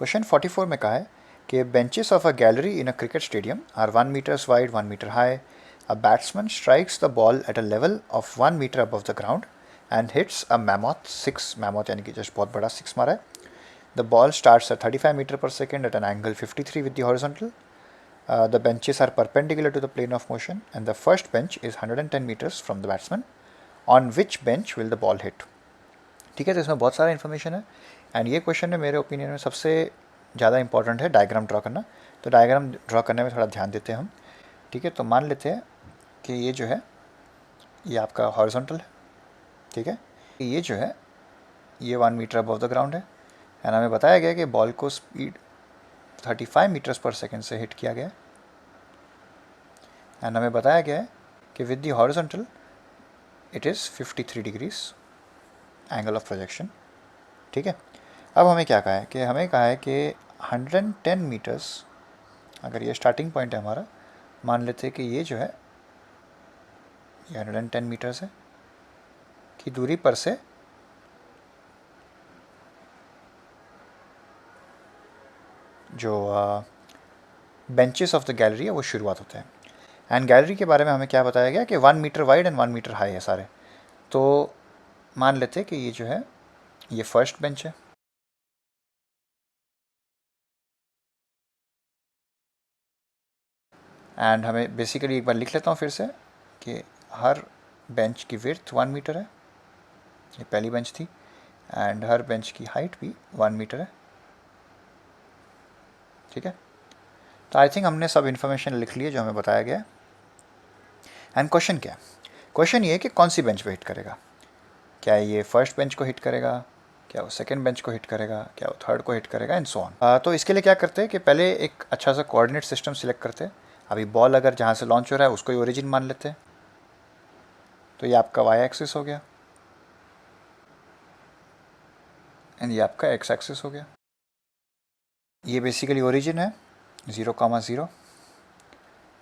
Question 44 में कहा है कि benches of a gallery in a cricket stadium are 1 metres wide 1 metre high. A batsman strikes the ball at a level of 1 metre above the ground and hits a mammoth 6. Mammoth यानी कि just बहुत बड़ा 6 मारा है. The ball starts at 35 metre पर second at an angle 53 with the horizontal. The benches are perpendicular to the plane of motion and the first bench is 110 meters from the batsman. On which bench will the ball hit? ठीक है, तो इसमें बहुत सारा information है and ये question में मेरे ओपिनियन में सबसे ज़्यादा इंपॉर्टेंट है डायग्राम ड्रॉ करना. तो डायग्राम ड्रॉ करने में थोड़ा ध्यान देते हैं हम. ठीक है, तो मान लेते हैं कि ये जो है ये आपका हॉरिजॉन्टल है. ठीक है, ये जो है ये 1 मीटर अबव द ग्राउंड है एंड हमें बताया गया कि बॉल को स्पीड 35 मीटर्स पर सेकेंड से हिट किया गया एंड हमें बताया गया है कि with the horizontal it is 53 degrees angle of projection. ठीक है, अब हमें क्या कहा है कि हमें कहा है कि 110 मीटर्स अगर ये स्टार्टिंग पॉइंट है हमारा, मान लेते हैं कि ये जो है ये 110 मीटर्स है की दूरी पर से जो बेंचेस ऑफ द गैलरी है वो शुरुआत होते हैं. एंड गैलरी के बारे में हमें क्या बताया गया कि 1 metre wide and 1 metre high है सारे. तो मान लेते हैं कि ये जो है ये फर्स्ट बेंच है. एंड हमें बेसिकली एक बार लिख लेता हूँ फिर से कि हर बेंच की विड्थ 1 मीटर है, ये पहली बेंच थी, एंड हर बेंच की हाइट भी 1 मीटर है. ठीक है, तो आई थिंक हमने सब इन्फॉर्मेशन लिख ली है जो हमें बताया गया है. एंड क्वेश्चन क्या है? क्वेश्चन ये है कि कौन सी बेंच पे हिट करेगा. क्या ये फर्स्ट बेंच को हिट करेगा, क्या वो सेकंड बेंच को हिट करेगा, क्या वो थर्ड को हिट करेगा एंड सो ऑन. तो इसके लिए क्या करते हैं कि पहले एक अच्छा सा कोऑर्डिनेट सिस्टम सिलेक्ट करते हैं. अभी बॉल अगर जहाँ से लॉन्च हो रहा है उसको ही ओरिजिन मान लेते हैं. तो ये आपका वाई एक्सिस हो गया एंड ये आपका एक्स एक्सिस हो गया. ये बेसिकली ओरिजिन है 0,0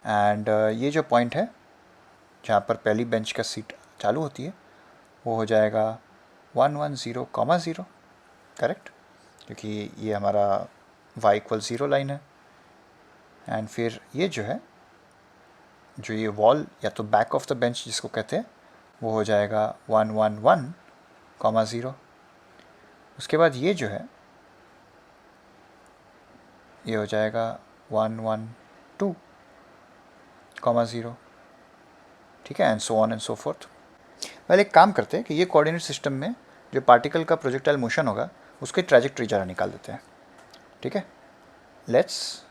एंड ये जो पॉइंट है जहाँ पर पहली बेंच का सीट चालू होती है वो हो जाएगा 110,0 करेक्ट, क्योंकि ये हमारा y=0 लाइन है. एंड फिर ये जो है जो ये वॉल या तो बैक ऑफ द बेंच जिसको कहते हैं वो हो जाएगा 111,0. उसके बाद ये जो है ये हो जाएगा 112,0. ठीक है, and so on and so fourth. पहले एक काम करते हैं कि ये कोऑर्डिनेट सिस्टम में जो पार्टिकल का प्रोजेक्टाइल मोशन होगा उसकी ट्रैजेक्टरी ज़रा निकाल देते हैं. ठीक है, लेट्स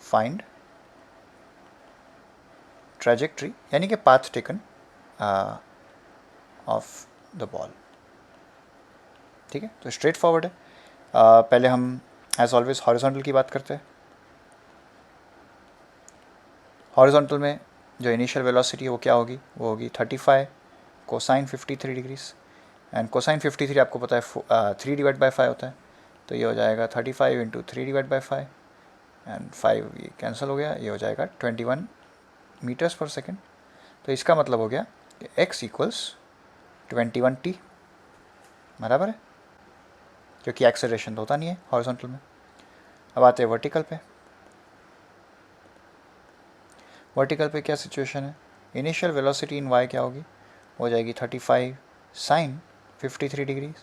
फाइंड ट्रैजेक्टरी यानी कि path taken of the ball. ठीक है, तो स्ट्रेट फॉरवर्ड है. पहले हम एज ऑलवेज हॉरिजॉन्टल की बात करते हैं. हॉरिजॉन्टल में जो इनिशियल वेलोसिटी है वो क्या होगी, वो होगी 35 कोसाइन 53 डिग्रीज एंड कोसाइन 53 आपको पता है 3/5 होता है. तो ये हो जाएगा 35 इंटू 3/5 एंड 5 ये कैंसिल हो गया, ये हो जाएगा 21 मीटर्स पर सेकेंड. तो इसका मतलब हो गया कि x इक्वल्स 21t बराबर है, क्योंकि एक्सेलरेशन तो होता नहीं है हॉरिजॉन्टल में. अब आते हैं वर्टिकल पे. वर्टिकल पे क्या सिचुएशन है, इनिशियल वेलोसिटी इन y क्या होगी, हो जाएगी 35 साइन 53 डिग्रीज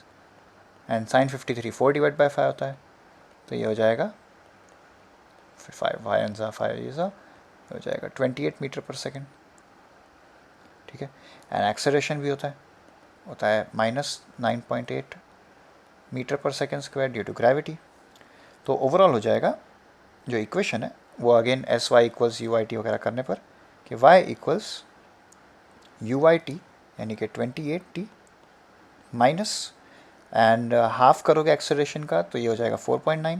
एंड साइन 53 4/5 होता है. तो ये हो जाएगा फिर 5 y एंड 5 ये सा हो जाएगा 28 मीटर पर सेकेंड. ठीक है, एंड एक्सेलरेशन भी होता है -9.8 मीटर पर second square due to gravity. तो ओवरऑल हो जाएगा जो इक्वेशन है वो again s y equals u i t वगैरह करने पर कि y equals u i t यानी कि 28t माइनस एंड हाफ करोगे एक्सेलरेशन का तो ये हो जाएगा 4.9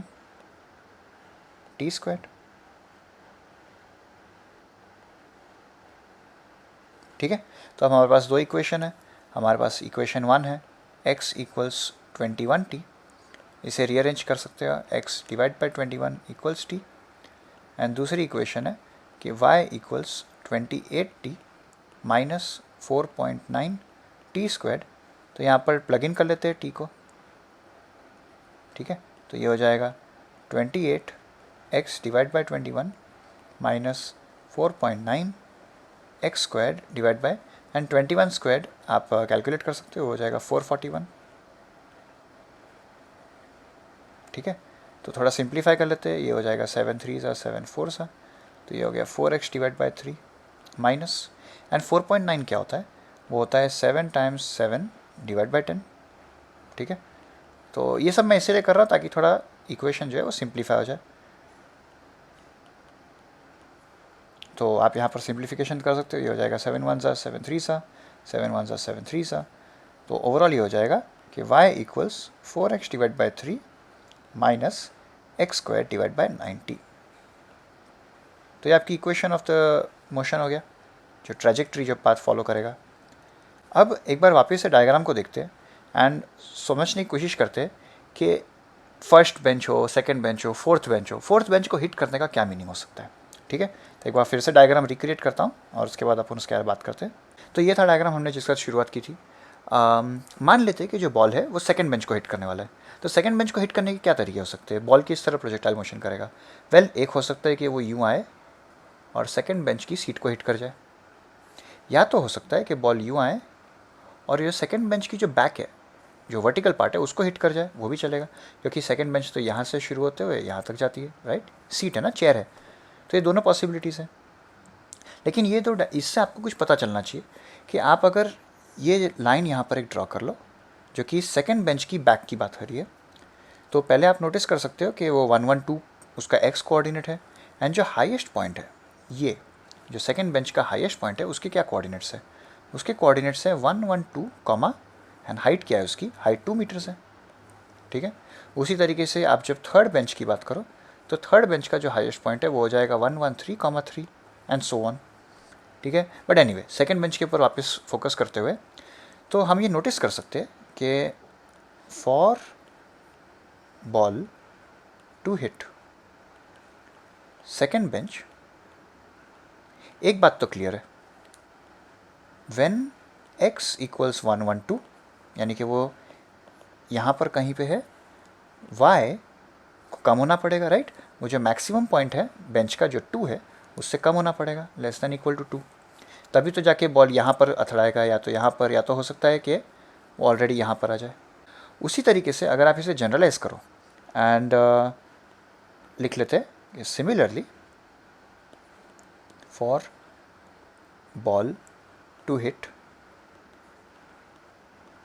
टी स्क्वायर. ठीक है, तो हमारे पास दो इक्वेशन है. हमारे पास इक्वेशन 1 है x इक्वल्स 21t, इसे रीअरेंज कर सकते हो x divide by 21 equals t. And दूसरी इक्वेशन है कि y equals 28t minus 4.9 T square. तो यहाँ पर प्लग इन कर लेते हैं t को. ठीक है, तो ये हो जाएगा 28x divide by 21 minus 4.9 x square divide by and 21 square आप कैलकुलेट कर सकते हो, हो जाएगा 441। ठीक है, तो थोड़ा सिंप्लीफाई कर लेते हैं, ये हो जाएगा 7 3 सा 7 4 सा, तो ये हो गया 4x divide by 3 minus and 4.9 क्या होता है, वो होता है 7 टाइम्स 7 डिवाइड बाई 10। ठीक है, तो ये सब मैं इसीलिए कर रहा हूँ ताकि थोड़ा इक्वेशन जो है वो सिंप्लीफाई हो जाए। तो आप यहाँ पर सिंप्लीफिकेशन कर सकते हो, ये हो जाएगा 7 1 सा 7 3 सा 7 1 सा 7 3 सा, तो ओवरऑल ये हो जाएगा कि y equals 4x divide by 3 minus x square divide by 90। तो ये आपकी इक्वेशन ऑफ द मोशन हो गया, जो ट्रेजेक्ट्री जो पाथ फॉलो करेगा। अब एक बार वापस से डायग्राम को देखते हैं एंड समझने की कोशिश करते हैं कि फर्स्ट बेंच हो, सेकंड बेंच हो, फोर्थ बेंच हो, फोर्थ बेंच को हिट करने का क्या मीनिंग हो सकता है। ठीक है, तो एक बार फिर से डायग्राम रिक्रिएट करता हूँ और उसके बाद अपन उसके बारे में बात करते हैं। तो ये था डायग्राम हमने जिसका शुरुआत की थी। मान लेते हैं कि जो बॉल है वो सेकंड बेंच को हिट करने वाला है। तो सेकंड बेंच को हिट करने के क्या तरीके हो सकते हैं, बॉल किस तरह प्रोजेक्टाइल मोशन करेगा। वेल, एक हो सकता है कि वो यूँ आए और सेकंड बेंच की सीट को हिट कर जाए, या तो हो सकता है कि बॉल यूँ आए और ये सेकंड बेंच की जो बैक है, जो वर्टिकल पार्ट है, उसको हिट कर जाए, वो भी चलेगा, क्योंकि सेकंड बेंच तो यहाँ से शुरू होते हुए यहाँ तक जाती है, राइट। सीट है ना, चेयर है, तो ये दोनों पॉसिबिलिटीज़ हैं। लेकिन ये तो इससे आपको कुछ पता चलना चाहिए कि आप अगर ये लाइन यहाँ पर एक ड्रॉ कर लो जो कि सेकंड बेंच की बैक की बात कर रही है, तो पहले आप नोटिस कर सकते हो कि वो 1 1 2 उसका एक्स कोऑर्डिनेट है, एंड जो हाईएस्ट पॉइंट है, ये जो सेकंड बेंच का हाईएस्ट पॉइंट है, उसके क्या कोऑर्डिनेट्स है, उसके कोऑर्डिनेट्स है 1 1 2 कॉमा, एंड हाइट क्या है उसकी, हाइट 2 मीटर्स है। ठीक है, उसी तरीके से आप जब थर्ड बेंच की बात करो तो थर्ड बेंच का जो हाईएस्ट पॉइंट है वो हो जाएगा 1 1 3 कॉमा 3 एंड सो ऑन। ठीक है, बट एनीवे सेकंड बेंच के ऊपर वापस फोकस करते हुए तो हम ये नोटिस कर सकते हैं कि for ball to hit second bench, एक बात तो क्लियर है, व्हेन x इक्वल्स 1 1 2, यानी कि वो यहाँ पर कहीं पे है, y को कम होना पड़ेगा, राइट। वो जो मैक्सिमम पॉइंट है बेंच का जो 2 है उससे कम होना पड़ेगा, लेस देन इक्वल टू 2, तभी तो जाके बॉल यहाँ पर अथड़ाएगा, या तो यहाँ पर, या तो हो सकता है कि वो ऑलरेडी यहाँ पर आ जाए। उसी तरीके से अगर आप इसे जनरलाइज करो एंड लिख लेते हैं similarly for ball to hit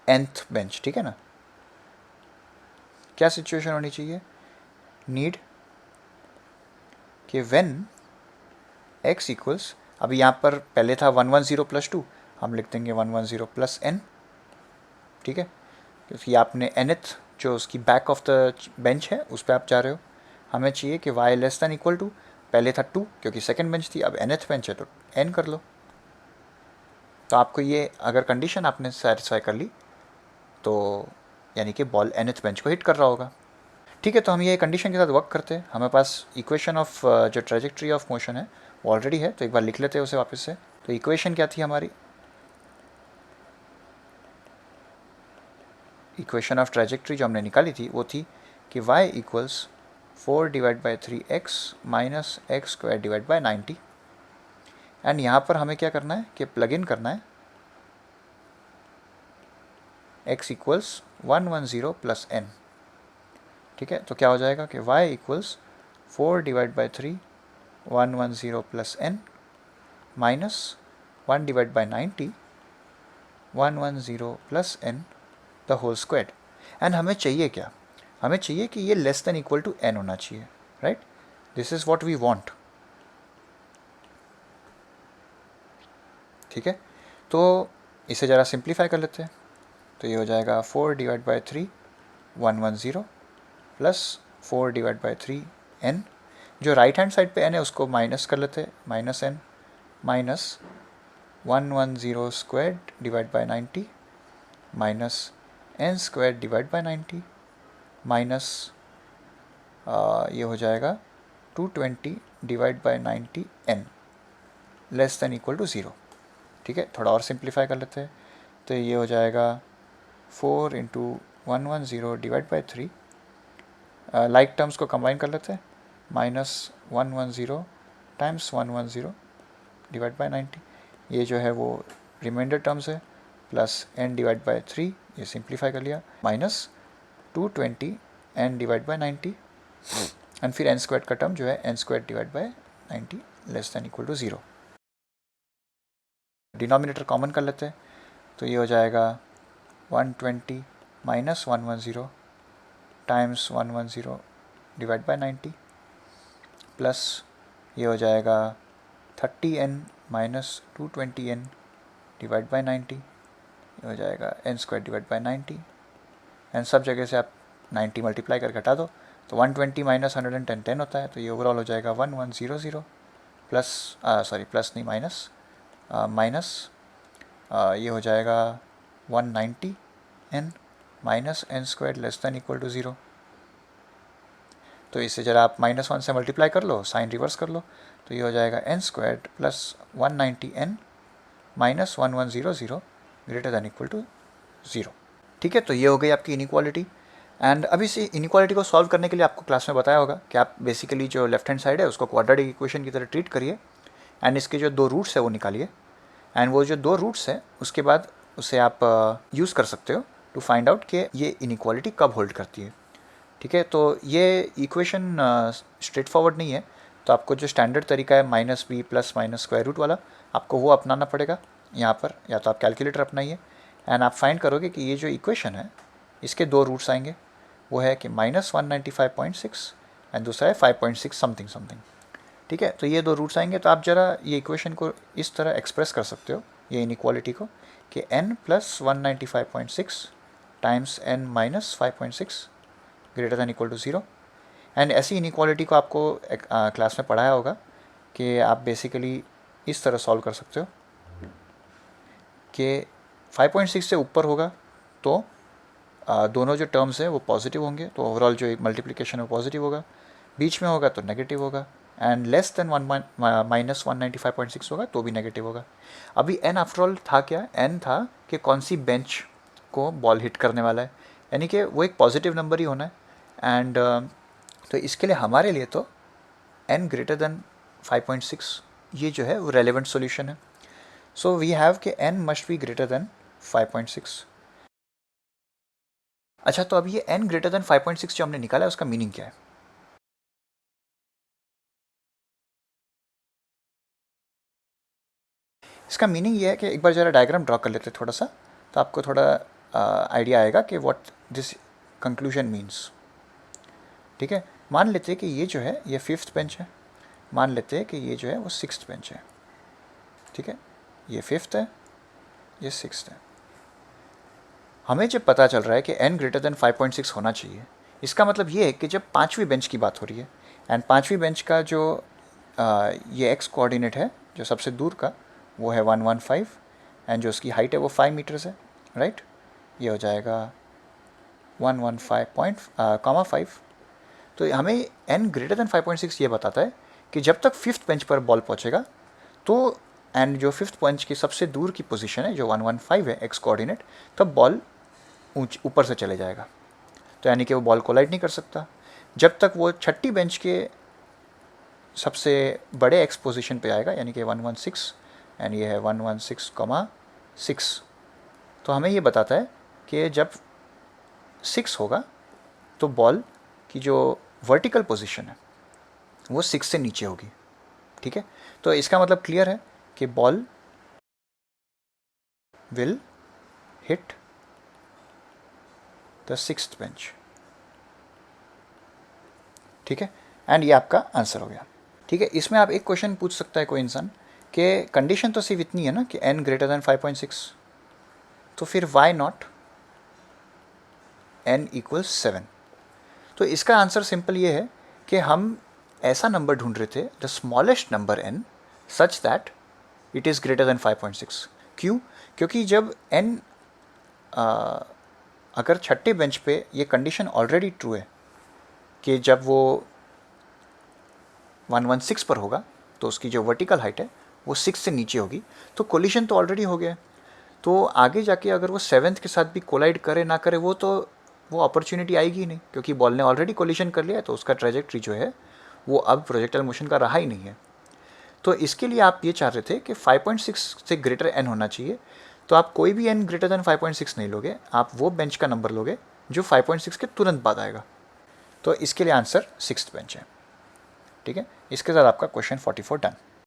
nth bench, ठीक है ना, क्या सिचुएशन होनी चाहिए, नीड कि व्हेन x इक्वल्स, अभी यहाँ पर पहले था 1 1 0 प्लस 2, हम लिख देंगे 1 1 0 प्लस n। ठीक है, क्योंकि आपने nth जो उसकी बैक ऑफ द बेंच है उस पर आप जा रहे हो, हमें चाहिए कि y less than equal to, पहले था 2 क्योंकि सेकंड बेंच थी, अब nth बेंच है तो n कर लो। तो आपको ये अगर कंडीशन आपने सेटिस्फाई कर ली तो यानी कि बॉल nth बेंच को हिट कर रहा होगा। ठीक है, तो हम ये कंडीशन के साथ वर्क करते हैं, हमारे पास इक्वेशन ऑफ जो ट्रेजेक्ट्री ऑफ मोशन है वो ऑलरेडी है, तो एक बार लिख लेते हैं उसे वापस से। तो इक्वेशन क्या थी हमारी, इक्वेशन ऑफ ट्रेजेक्ट्री जो हमने निकाली थी वो थी कि y equals 4 divide by 3x minus x square divide by 90, and यहाँ पर हमें क्या करना है कि प्लग इन करना है x इक्वल्स 1 1 0 प्लस n। ठीक है, तो क्या हो जाएगा कि y equals 4 divide by 3 1 1 0 plus n minus 1 divide by 90 1 1 0 plus n the whole square. And हमें चाहिए क्या, हमें चाहिए कि ये less than equal to n होना चाहिए, right. This is what we want. ठीक है, तो इसे ज़रा सिंप्लीफाई कर लेते हैं, तो ये हो जाएगा 4 divide by 3 1 1 0 plus 4 divide by 3 n, जो राइट हैंड साइड पे n है उसको माइनस कर लेते हैं, minus n minus 1 1 0 square divide by 90 minus n square divide by 90 minus ये हो जाएगा 220 divide by 90 n less than equal to 0। ठीक है, थोड़ा और सिंप्लीफाई कर लेते हैं, तो ये हो जाएगा 4 into 1 1 0 divide by 3 like terms को कंबाइन कर लेते हैं, -110 टाइम्स 110 डिवाइड बाय 90, ये जो है वो रिमाइंडर टर्म्स है, प्लस n डिवाइड बाय 3, ये सिंप्लीफाई कर लिया, -220 n डिवाइड बाय 90, एंड फिर n स्क्वायर का टर्म जो है n² divide by 90 less than equal to 0। Denominator common कर लेते हैं, तो ये हो जाएगा 120 minus 110 times 110 divide by 90, plus ये हो जाएगा 30n minus 220n divide by 90, ये हो जाएगा n² डिवाइड बाय 90, एंड सब जगह से आप 90 मल्टीप्लाई करके हटा दो, तो 120 माइनस 110 10 होता है, तो ये ओवरऑल हो जाएगा 1100 प्लस सॉरी प्लस नहीं माइनस माइनस ये हो जाएगा 190n minus n² less than equal to 0। तो इससे जरा आप -1 से मल्टीप्लाई कर लो, साइन रिवर्स कर लो, तो ये हो जाएगा n² plus 190n minus 1100 greater than equal to 0। ठीक है, तो ये हो गई आपकी इनइक्वालिटी। एंड अभी इस इनइक्वालिटी को सॉल्व करने के लिए आपको क्लास में बताया होगा कि आप बेसिकली जो लेफ्ट हैंड साइड है उसको क्वाड्रेटिक इक्वेशन की तरह ट्रीट करिए, एंड इसके जो 2 रूट्स है वो निकालिए, एंड वो जो 2 रूट्स है उसके बाद उसे आप यूज़ कर सकते हो टू फाइंड आउट कि ये इनइक्वालिटी कब होल्ड करती है। ठीक है, तो ये इक्वेशन स्ट्रेट फॉरवर्ड नहीं है, तो आपको जो स्टैंडर्ड तरीका है -b plus minus square root वाला, आपको वो अपनाना पड़ेगा यहाँ पर, या तो आप कैलकुलेटर अपनाइए एंड आप फाइंड करोगे कि ये जो इक्वेशन है इसके 2 रूट्स आएंगे, वो है कि -195.6 एंड दूसरा है 5.6 समथिंग समथिंग। ठीक है, तो ये 2 रूट्स आएंगे, तो आप ज़रा ये इक्वेशन को इस तरह एक्सप्रेस कर सकते हो, ये इनइक्वालिटी को, कि n plus 195.6 times n minus 5.6 greater than equal to 0। And ऐसी इनइक्वालिटी को आपको क्लास में पढ़ाया होगा कि आप बेसिकली इस तरह सॉल्व कर सकते हो कि 5.6 से ऊपर होगा तो दोनों जो टर्म्स हैं वो पॉजिटिव होंगे, तो ओवरऑल जो एक मल्टीप्लिकेशन है वो पॉजिटिव होगा, बीच में होगा तो नेगेटिव होगा, एंड लेस देन माइनस 195.6 होगा तो भी नेगेटिव होगा। अभी n आफ्टर ऑल था क्या, n था कि कौन सी बेंच को बॉल हिट करने वाला है, यानी कि वो एक पॉजिटिव नंबर ही होना है, एंड तो इसके लिए हमारे लिए तो n ग्रेटर देन 5.6 ये जो है वो रेलेवेंट सॉल्यूशन है। सो वी हैव कि n must be greater than 5.6। अच्छा, तो अब ये n ग्रेटर देन 5.6 जो हमने निकाला है उसका मीनिंग क्या है? इसका मीनिंग ये है कि एक बार ज़रा डायग्राम ड्रॉ कर लेते हैं थोड़ा सा, तो आपको थोड़ा आइडिया आएगा कि व्हाट दिस कंक्लूजन मीन्स। ठीक है, मान लेते हैं कि ये जो है ये 5th बेंच है, मान लेते हैं कि ये जो है वो 6th बेंच है। ठीक है, ये 5th है, ये 6th है। हमें जब पता चल रहा है कि n ग्रेटर देन 5.6 होना चाहिए, इसका मतलब ये है कि जब 5वीं बेंच की बात हो रही है, एंड 5वीं बेंच का जो ये x कोऑर्डिनेट है जो सबसे दूर का वो है 115, एंड जो उसकी हाइट है वो 5 मीटर्स है, राइट। ये हो जाएगा 115.5। तो हमें n ग्रेटर देन 5.6 ये बताता है कि जब तक 5th बेंच पर बॉल पहुँचेगा तो, एंड जो 5th बेंच की सबसे दूर की पोजीशन है जो 115 है x कोऑर्डिनेट, तब बॉल ऊपर से चले जाएगा, तो यानी कि वो बॉल कोलाइड नहीं कर सकता। जब तक वो 6ठी बेंच के सबसे बड़े एक्स पोजीशन पे आएगा, यानी कि 116, एंड ये है 116,6, तो हमें ये बताता है कि जब 6 होगा तो बॉल की जो वर्टिकल पोजीशन है वो 6 से नीचे होगी। ठीक है, तो इसका मतलब क्लियर है कि ball will hit the 6th bench. ठीक है, एंड ये आपका आंसर हो गया। ठीक है, इसमें आप एक क्वेश्चन पूछ सकता है कोई इंसान कि कंडीशन तो सिर्फ इतनी है ना कि n ग्रेटर देन 5.6, तो फिर वाई नॉट n इक्वल्स 7। तो इसका आंसर सिंपल ये है कि हम ऐसा नंबर ढूंढ रहे थे, the smallest number n such that it is greater than 5.6। क्यों? क्योंकि जब n अगर 6ठे बेंच पे ये कंडीशन ऑलरेडी ट्रू है कि जब वो 116 पर होगा तो उसकी जो वर्टिकल हाइट है वो 6 से नीचे होगी, तो कोलिशन तो ऑलरेडी हो गया है। तो आगे जाके अगर वो 7th के साथ भी कोलाइड करे ना करे वो तो वो अपॉर्चुनिटी आएगी ही नहीं, क्योंकि बॉल ने ऑलरेडी कोलिशन कर लिया है, तो उसका ट्रेजेक्ट्री जो है वो अब प्रोजेक्टाइल मोशन का रहा ही नहीं है। तो इसके लिए आप ये चाह रहे थे कि 5.6 से ग्रेटर n होना चाहिए, तो आप कोई भी n ग्रेटर देन 5.6 नहीं लोगे, आप वो बेंच का नंबर लोगे जो 5.6 के तुरंत बाद आएगा। तो इसके लिए आंसर 6th बेंच है। ठीक है, इसके साथ आपका क्वेश्चन 44 डन।